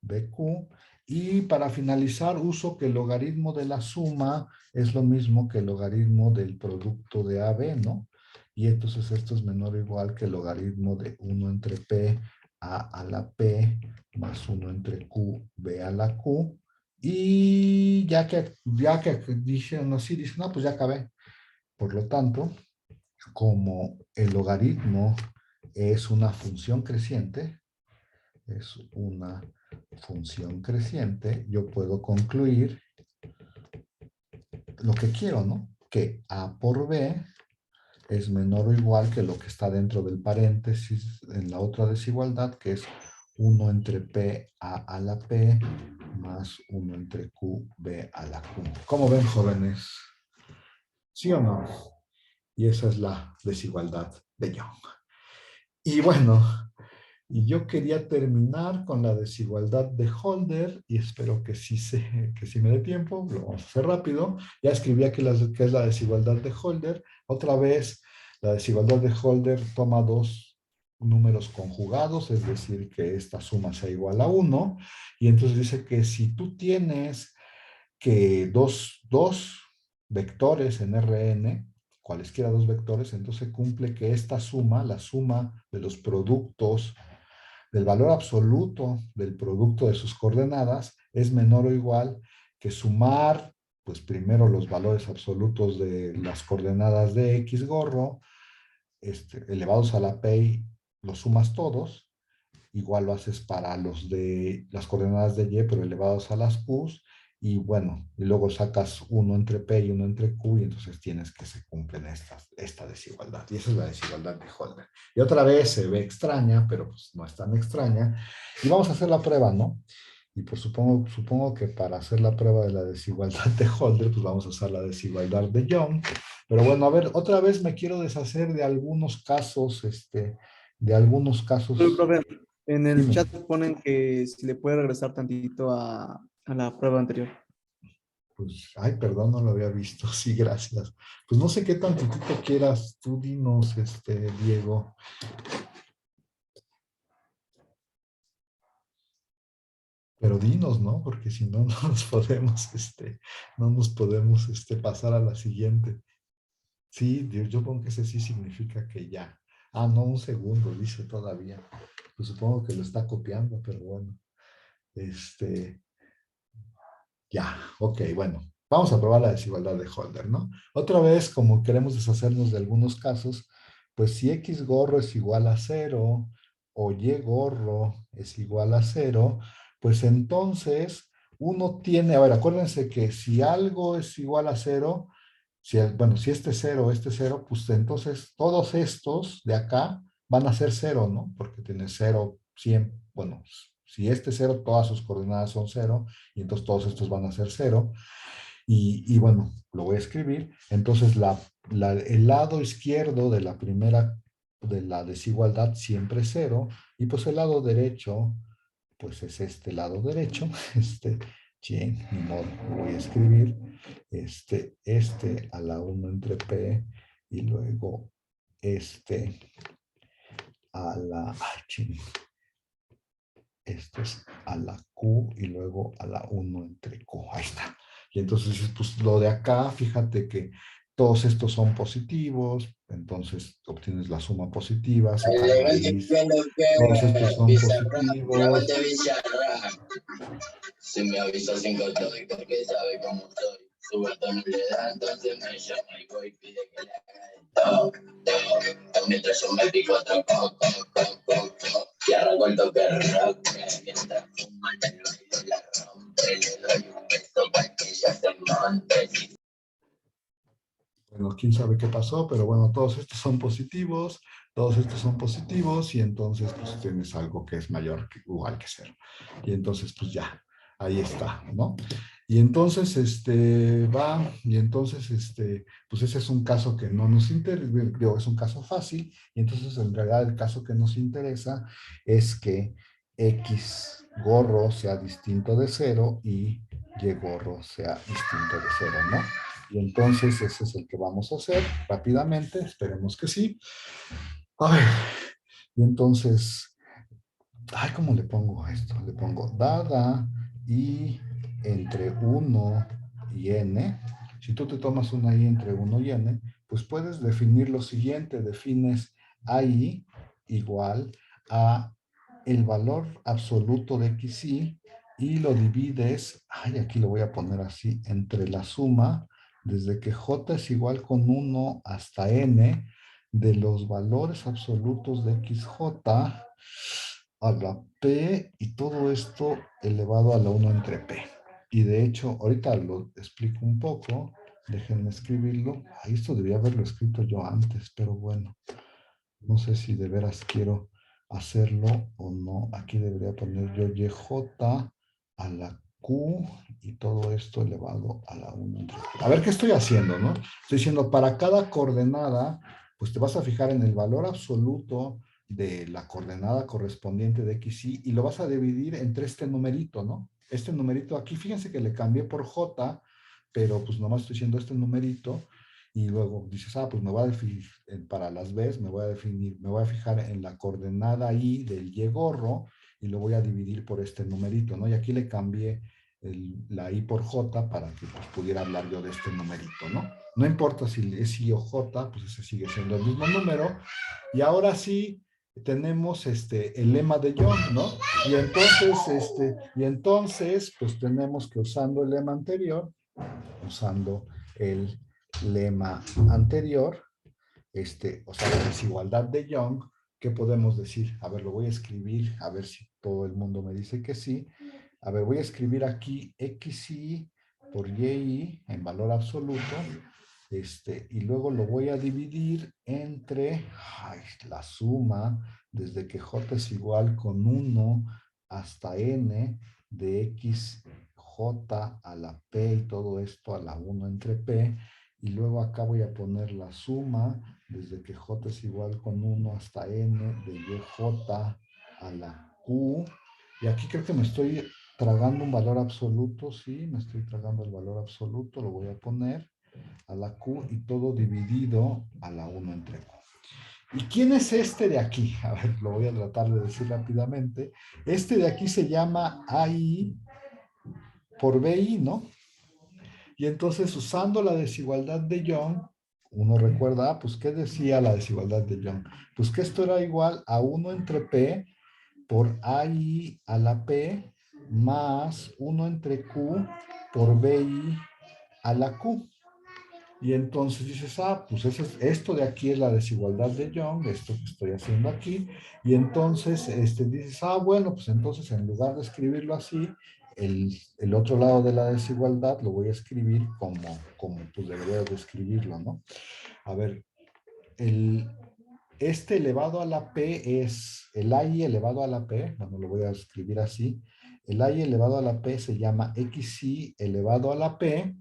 BQ. Y para finalizar, uso que el logaritmo de la suma es lo mismo que el logaritmo del producto de AB, ¿no? Y entonces esto es menor o igual que el logaritmo de 1 entre P a la P más 1 entre Q B a la Q. Y ya que dicen así, dicen, no, pues ya acabé. Por lo tanto, como el logaritmo es una función creciente, yo puedo concluir lo que quiero, ¿no? Que A por B es menor o igual que lo que está dentro del paréntesis en la otra desigualdad, que es 1 entre P a la P más 1 entre Q B a la Q. ¿Cómo ven, jóvenes? ¿Sí o no? Y esa es la desigualdad de Young. Y bueno, y yo quería terminar con la desigualdad de Holder y espero que sí me dé tiempo, lo vamos a hacer rápido. Ya escribí aquí qué es la desigualdad de Holder. Otra vez, la desigualdad de Holder toma dos números conjugados, es decir, que esta suma sea igual a 1. Y entonces dice que si tú tienes que dos vectores en Rn, cualesquiera dos vectores, entonces cumple que esta suma, la suma de los productos del valor absoluto del producto de sus coordenadas es menor o igual que sumar, pues primero los valores absolutos de las coordenadas de X gorro, elevados a la P, los sumas todos, igual lo haces para los de las coordenadas de Y, pero elevados a las Qs, y bueno, y luego sacas uno entre P y uno entre Q, y entonces tienes que se cumplen esta desigualdad. Y esa es la desigualdad de Holder. Y otra vez se ve extraña, pero pues no es tan extraña. Y vamos a hacer la prueba, ¿no? Y pues supongo que para hacer la prueba de la desigualdad de Holder, pues vamos a usar la desigualdad de Young. Pero bueno, a ver, otra vez me quiero deshacer de algunos casos, de algunos casos. Profe, en el Dime. chat ponen que si le puede regresar tantito a la prueba anterior. Pues, ay, perdón, no lo había visto. Sí, gracias. Pues no sé qué tantitito quieras. Tú dinos, Diego. Pero dinos, ¿no? Porque si no, no nos podemos, pasar a la siguiente. Sí, yo supongo que ese sí significa que ya. Ah, no, un segundo, dice todavía. Pues supongo que lo está copiando, pero bueno. Este, Ya, ok, bueno. Vamos a probar la desigualdad de Holder, ¿no? Otra vez, como queremos deshacernos de algunos casos, pues si X gorro es igual a 0 o Y gorro es igual a 0, pues entonces uno tiene, a ver, acuérdense que si algo es igual a 0, bueno, si este cero, pues entonces todos estos de acá van a ser cero, ¿no? Porque tiene 0, 100, bueno, si este cero, todas sus coordenadas son cero, y entonces todos estos van a ser cero. Y bueno, lo voy a escribir. Entonces el lado izquierdo de la primera, de la desigualdad siempre es cero, y pues el lado derecho, pues es este lado derecho, ni modo, lo voy a escribir, a la 1 entre P, y luego a la, esto es a la Q y luego a la 1 entre Q. Ahí está. Y entonces, pues lo de acá, fíjate que todos estos son positivos, entonces obtienes la suma positiva, se cae raíz. Todos estos son positivos. Si me avisa sin estoy porque sabe cómo soy. Su gato no le da, entonces me llama y voy y pide que le haga el toc, toc. Mientras yo me pico otro coc, coc, coc, coc, coc. Y arranco el toque rock. Mientras fuma el baile la rompe. Le doy un beso para que ella se monte. Bueno, quién sabe qué pasó, pero bueno, todos estos son positivos, todos estos son positivos, y entonces pues tienes algo que es mayor que igual que 0. Y entonces pues ya, ahí está, ¿no? Y entonces y entonces pues ese es un caso que no nos interesa, es un caso fácil, y entonces en realidad el caso que nos interesa es que X gorro sea distinto de 0 y Y gorro sea distinto de 0, ¿no? Y entonces ese es el que vamos a hacer rápidamente, esperemos que sí. A ver, y entonces, ay, ¿cómo le pongo a esto? Le pongo dada y entre 1 y n. Si tú te tomas una i entre 1 y n, pues puedes definir lo siguiente, defines ai igual a el valor absoluto de xi y lo divides, ay, aquí lo voy a poner así, entre la suma desde que j es igual con 1 hasta n de los valores absolutos de xj a la p y todo esto elevado a la 1 entre p. Y de hecho, ahorita lo explico un poco, déjenme escribirlo. Ahí esto debía haberlo escrito yo antes, pero bueno, no sé si de veras quiero hacerlo o no. Aquí debería poner yo yj a la q y todo esto elevado a la 1 entre q. A ver qué estoy haciendo, ¿no? Estoy diciendo, para cada coordenada, pues te vas a fijar en el valor absoluto de la coordenada correspondiente de xy y lo vas a dividir entre este numerito, ¿no? Este numerito aquí, fíjense que le cambié por j, pero pues nomás estoy diciendo este numerito, y luego dices, pues me voy a definir, para las Bs, me voy a fijar en la coordenada i del y gorro y lo voy a dividir por este numerito, ¿no? Y aquí le cambié la i por j para que pues, pudiera hablar yo de este numerito, ¿no? No importa si es i o j, pues ese sigue siendo el mismo número. Y ahora sí tenemos el lema de Young, ¿no? Y entonces, pues tenemos que usando el lema anterior, usando el lema anterior, o sea, la desigualdad de Young, ¿qué podemos decir? A ver, lo voy a escribir, a ver si todo el mundo me dice que sí. A ver, voy a escribir aquí xy por yi en valor absoluto, y luego lo voy a dividir entre la suma desde que j es igual con 1 hasta n de xj a la p y todo esto a la 1 entre p, y luego acá voy a poner la suma desde que j es igual con 1 hasta n de yj a la q, y aquí creo que me estoy tragando un valor absoluto, sí, me estoy tragando el valor absoluto, lo voy a poner a la q y todo dividido a la 1 entre q. ¿Y quién es este de aquí? A ver, lo voy a tratar de decir rápidamente. Este de aquí se llama AI por BI, ¿no? Y entonces, usando la desigualdad de Young, uno recuerda, pues, ¿qué decía la desigualdad de Young? Pues que esto era igual a 1 entre P por AI a la P más 1 entre Q por BI a la Q. Y entonces dices, pues esto de aquí es la desigualdad de Young, esto que estoy haciendo aquí. Y entonces dices, bueno, pues entonces en lugar de escribirlo así, el otro lado de la desigualdad lo voy a escribir como pues debería de escribirlo, ¿no? A ver, este elevado a la P es el I elevado a la P, bueno, lo voy a escribir así. El I elevado a la P se llama XI elevado a la P,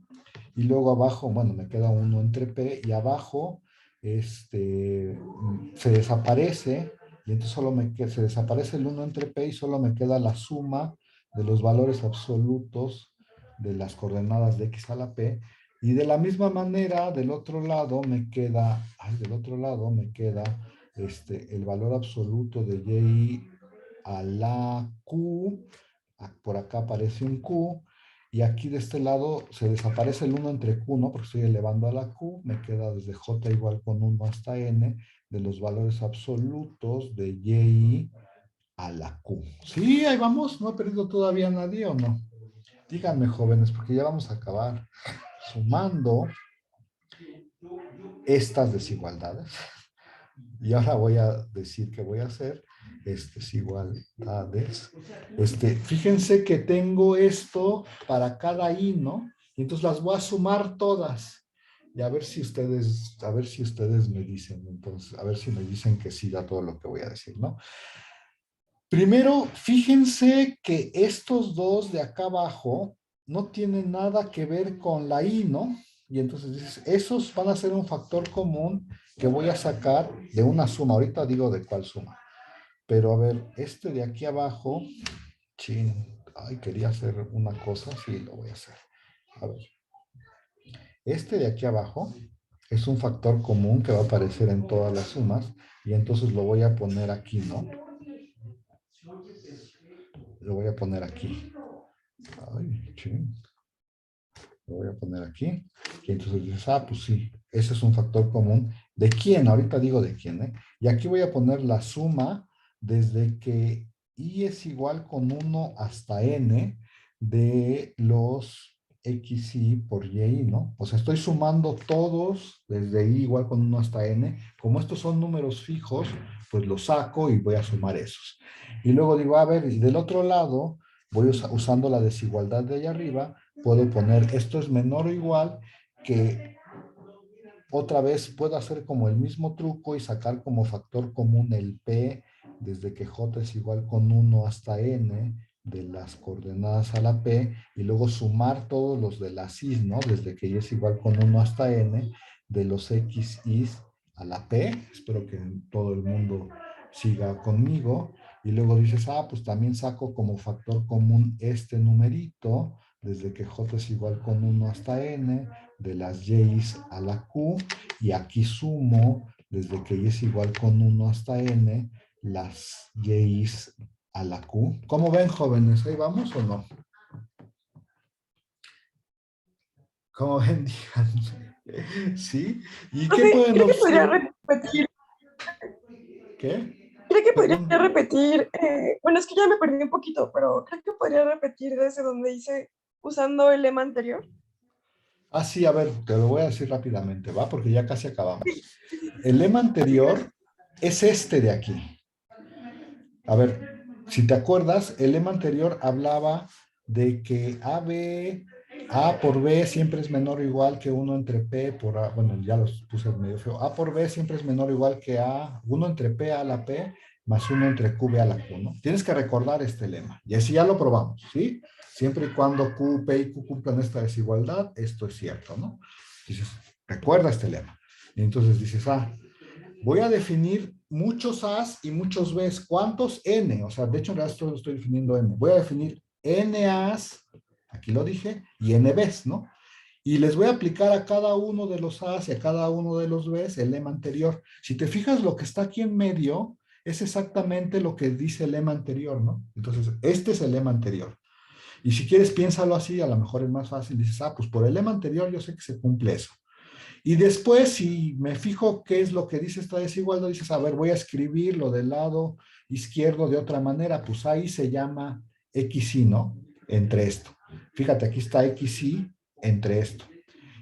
y luego abajo, bueno, me queda 1 entre P, y abajo se desaparece, y entonces se desaparece el 1 entre P y solo me queda la suma de los valores absolutos de las coordenadas de X a la P, y de la misma manera, del otro lado me queda, el valor absoluto de Y a la Q, por acá aparece un Q, y aquí de este lado se desaparece el 1 entre Q, ¿no? Porque estoy elevando a la Q, me queda desde J igual con 1 hasta N, de los valores absolutos de Y a la Q. Sí, ahí vamos, no he perdido todavía a nadie, ¿o no? Díganme, jóvenes, porque ya vamos a acabar sumando estas desigualdades. Y ahora voy a decir que voy a hacer desigualdades. Fíjense que tengo esto para cada I, ¿no? Y entonces las voy a sumar todas. Y a ver si ustedes me dicen, entonces, a ver si me dicen que sí da todo lo que voy a decir, ¿no? Primero, fíjense que estos dos de acá abajo no tienen nada que ver con la I, ¿no? Y entonces dices, esos van a ser un factor común que voy a sacar de una suma. Ahorita digo de cuál suma. Pero a ver, este de aquí abajo, ay, quería hacer una cosa, sí, lo voy a hacer. A ver, este de aquí abajo es un factor común que va a aparecer en todas las sumas, y entonces lo voy a poner aquí, ¿no? Lo voy a poner aquí. Ay, ching. Lo voy a poner aquí. Y entonces dices, pues sí, ese es un factor común. ¿De quién? Ahorita digo de quién, ¿eh? Y aquí voy a poner la suma desde que I es igual con 1 hasta N de los XI por YI, ¿no? O sea, estoy sumando todos desde I igual con 1 hasta N. Como estos son números fijos, pues los saco y voy a sumar esos. Y luego digo, a ver, y del otro lado, voy usando la desigualdad de allá arriba, puedo poner esto es menor o igual que, otra vez puedo hacer como el mismo truco y sacar como factor común el P desde que J es igual con 1 hasta N de las coordenadas a la P, y luego sumar todos los de las I, ¿no? Desde que Y es igual con 1 hasta N de los XI a la P. Espero que todo el mundo siga conmigo. Y luego dices, pues también saco como factor común este numerito desde que J es igual con 1 hasta N, de las Y's a la Q, y aquí sumo desde que Y es igual con 1 hasta N, las Y's a la Q. ¿Cómo ven, jóvenes? ¿Ahí vamos o no? ¿Cómo ven? Díganme. ¿Sí? ¿Y qué pueden creo que podría observar? repetir. ¿Qué? Creo que podría Perdón. repetir. Bueno, es que ya me perdí un poquito, pero creo que podría repetir desde donde hice usando el lema anterior. Sí, a ver, te lo voy a decir rápidamente, ¿va? Porque ya casi acabamos. Sí. El lema Sí, anterior es este de aquí. A ver, si te acuerdas, el lema anterior hablaba de que A por B siempre es menor o igual que 1 entre P por A. Bueno, ya los puse medio feo. A por B siempre es menor o igual que 1 entre P a la P más 1 entre QB a la Q, ¿no? Tienes que recordar este lema. Y así ya lo probamos, ¿sí? Siempre y cuando Q, P y Q cumplan esta desigualdad, esto es cierto, ¿no? Dices, recuerda este lema. Y entonces dices, voy a definir muchos A's y muchos B's. ¿Cuántos? N. O sea, de hecho, en realidad estoy definiendo N. Voy a definir N A's, aquí lo dije, y N B's, ¿no? Y les voy a aplicar a cada uno de los A's y a cada uno de los B's el lema anterior. Si te fijas, lo que está aquí en medio es exactamente lo que dice el lema anterior, ¿no? Entonces, este es el lema anterior. Y si quieres, piénsalo así, a lo mejor es más fácil. Dices, pues por el lema anterior yo sé que se cumple eso. Y después, si me fijo qué es lo que dice esta desigualdad, dices, a ver, voy a escribirlo del lado izquierdo de otra manera, pues ahí se llama XY, ¿no? Entre esto. Fíjate, aquí está XY entre esto.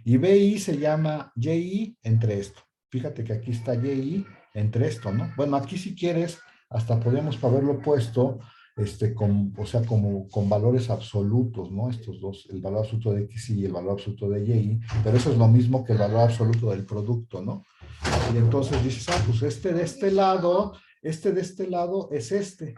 Y BI se llama YI entre esto. Fíjate que aquí está YI entre esto, ¿no? Bueno, aquí si quieres, hasta podemos haberlo puesto o sea, como con valores absolutos, ¿no? Estos dos, el valor absoluto de X y el valor absoluto de Y, pero eso es lo mismo que el valor absoluto del producto, ¿no? Y entonces dices, pues este de este lado es este.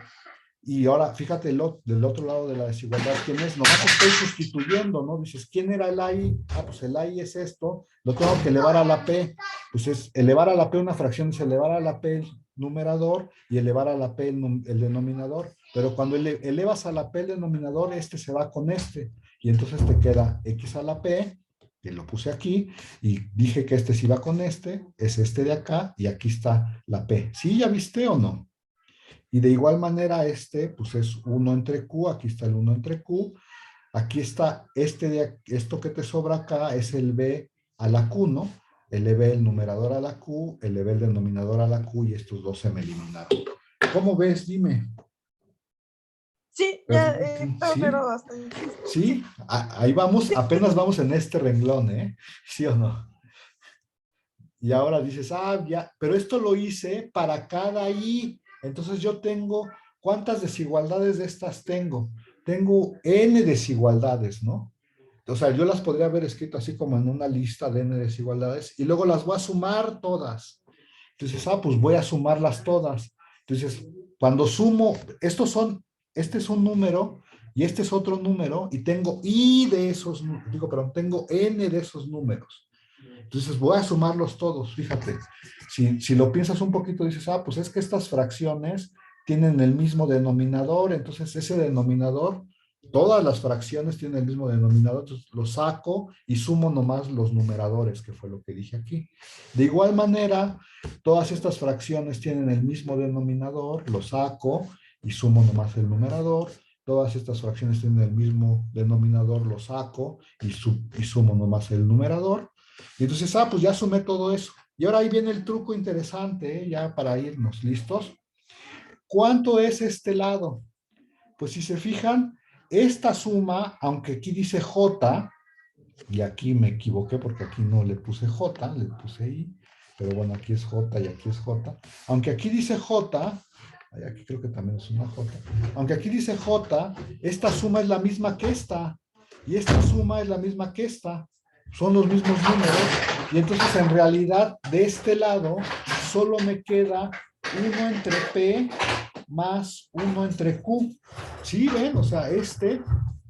Y ahora, fíjate, del otro lado de la desigualdad, ¿quién es? Nomás estoy sustituyendo, ¿no? Dices, ¿quién era el AI? Pues el AI es esto, lo tengo que elevar a la P. Pues es elevar a la P una fracción, es elevar a la P el numerador y elevar a la P el denominador. Pero cuando elevas a la P el denominador, este se va con este. Y entonces te queda X a la P, que lo puse aquí, y dije que este se iba con este, es este de acá, y aquí está la P. ¿Sí? ¿Ya viste o no? Y de igual manera pues es 1 entre Q, aquí está el 1 entre Q, aquí está esto que te sobra acá, es el B a la Q, ¿no? Elevé el numerador a la Q, elevé el denominador a la Q y estos dos se me eliminaron. ¿Cómo ves? Dime. Sí, ya está ¿Sí? claro bastante. ¿Sí? Ahí vamos, apenas vamos en este renglón, ¿eh? ¿Sí o no? Y ahora dices, ya, pero esto lo hice para cada I. Entonces yo tengo, ¿cuántas desigualdades de estas tengo? Tengo N desigualdades, ¿no? O sea, yo las podría haber escrito así como en una lista de N desigualdades y luego las voy a sumar todas. Entonces, pues voy a sumarlas todas. Entonces, cuando sumo, este es un número y este es otro número y tengo I de esos, perdón, tengo N de esos números. Entonces voy a sumarlos todos, fíjate. Si lo piensas un poquito, dices, pues es que estas fracciones tienen el mismo denominador, entonces ese denominador, todas las fracciones tienen el mismo denominador, entonces lo saco y sumo nomás los numeradores, que fue lo que dije aquí. De igual manera, todas estas fracciones tienen el mismo denominador, lo saco y sumo nomás el numerador. Todas estas fracciones tienen el mismo denominador, lo saco y sumo nomás el numerador. Y entonces, pues ya sumé todo eso. Y ahora ahí viene el truco interesante, ya para irnos, ¿listos? ¿Cuánto es este lado? Pues si se fijan, esta suma, aunque aquí dice J, y aquí me equivoqué porque aquí no le puse J, le puse I, pero bueno, aquí es J y aquí es J. Aunque aquí dice J, aquí creo que también es una J, aunque aquí dice J, esta suma es la misma que esta, y esta suma es la misma que esta. Son los mismos números, y entonces en realidad de este lado solo me queda 1 entre P más 1 entre Q. ¿Sí ven? O sea,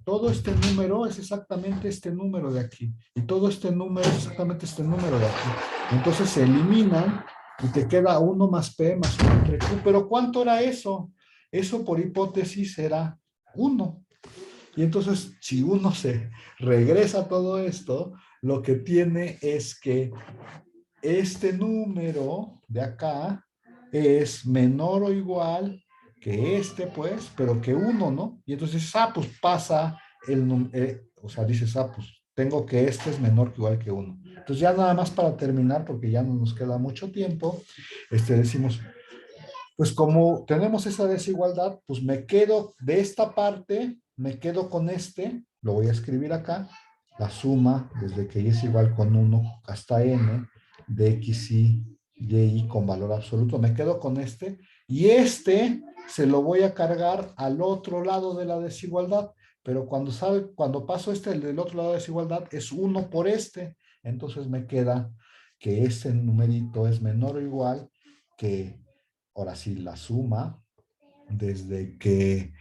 todo este número es exactamente este número de aquí, y todo este número es exactamente este número de aquí. Entonces se eliminan y te queda 1 más P más 1 entre Q. ¿Pero cuánto era eso? Eso por hipótesis era 1. Y entonces, si uno se regresa a todo esto, lo que tiene es que este número de acá es menor o igual que este, pues, pero que 1, ¿no? Y entonces, pues pasa o sea, dices, pues tengo que este es menor que igual que 1. Entonces ya nada más para terminar, porque ya no nos queda mucho tiempo, decimos, pues como tenemos esa desigualdad, pues me quedo de esta parte, me quedo con lo voy a escribir acá, la suma desde que y es igual con 1 hasta n de x y y con valor absoluto, me quedo con y se lo voy a cargar al otro lado de la desigualdad, pero cuando paso del otro lado de la desigualdad es 1 por entonces me queda que ese numerito es menor o igual que, ahora sí, la suma desde que,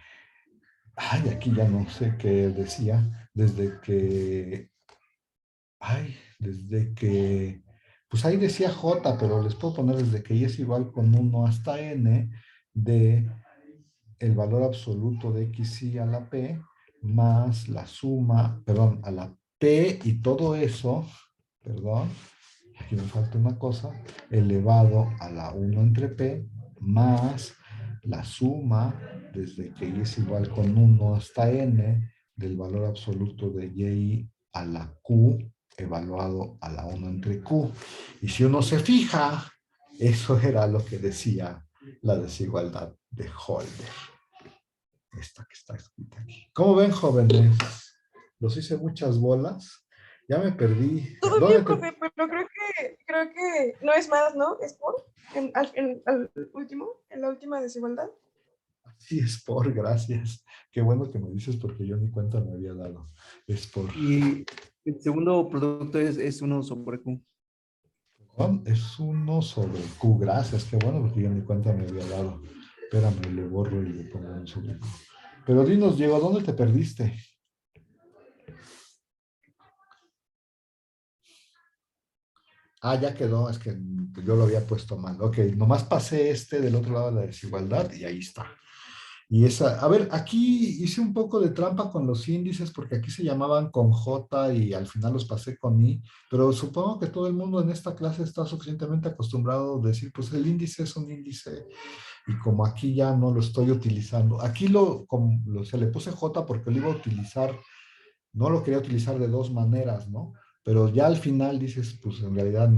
aquí ya no sé qué decía, desde que, pues ahí decía J, pero les puedo poner desde que y es igual con 1 hasta n de el valor absoluto de xy a la p más la suma, perdón, a la p y todo eso, perdón, aquí me falta una cosa, elevado a la 1 entre p más la suma desde que y es igual con 1 hasta n del valor absoluto de y a la q evaluado a la 1 entre q. Y si uno se fija, eso era lo que decía la desigualdad de Holder. Esta que está escrita aquí. ¿Cómo ven, jóvenes? Los hice muchas bolas. Ya me perdí. Todo bien, profe, pero creo que no es más, ¿no? Es por al último, en la última desigualdad. Sí, es por, gracias. Qué bueno que me dices porque yo ni cuenta me había dado. Es por. Y el segundo producto es 1 sobre Q. Es 1/Q, gracias, qué bueno, porque yo ni cuenta me había dado. Espérame, le borro y le pongo 1/Q. Pero dinos, Diego, ¿dónde te perdiste? Ah, ya quedó, es que yo lo había puesto mal. Ok, nomás pasé este del otro lado de la desigualdad y ahí está. Y esa, a ver, aquí hice un poco de trampa con los índices porque aquí se llamaban con J y al final los pasé con I, pero supongo que todo el mundo en esta clase está suficientemente acostumbrado a decir, pues el índice es un índice y como aquí ya no lo estoy utilizando, aquí se le puse J porque lo iba a utilizar, no lo quería utilizar de dos maneras, ¿no? Pero ya al final dices, pues en realidad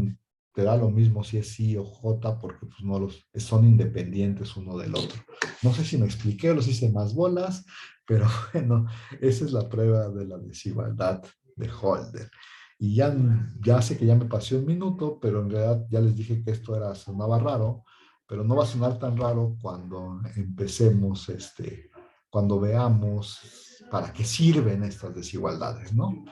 te da lo mismo si es I o J porque pues no son independientes uno del otro. No sé si me expliqué o los hice más bolas, pero bueno, esa es la prueba de la desigualdad de Holder. Y ya sé que ya me pasé un minuto, pero en realidad ya les dije que esto sonaba raro, pero no va a sonar tan raro cuando empecemos, cuando veamos para qué sirven estas desigualdades, ¿no?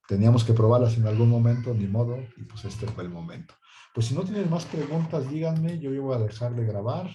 Teníamos que probarlas en algún momento, ni modo, y pues este fue el momento. Pues si no tienen más preguntas, díganme, yo voy a dejar de grabar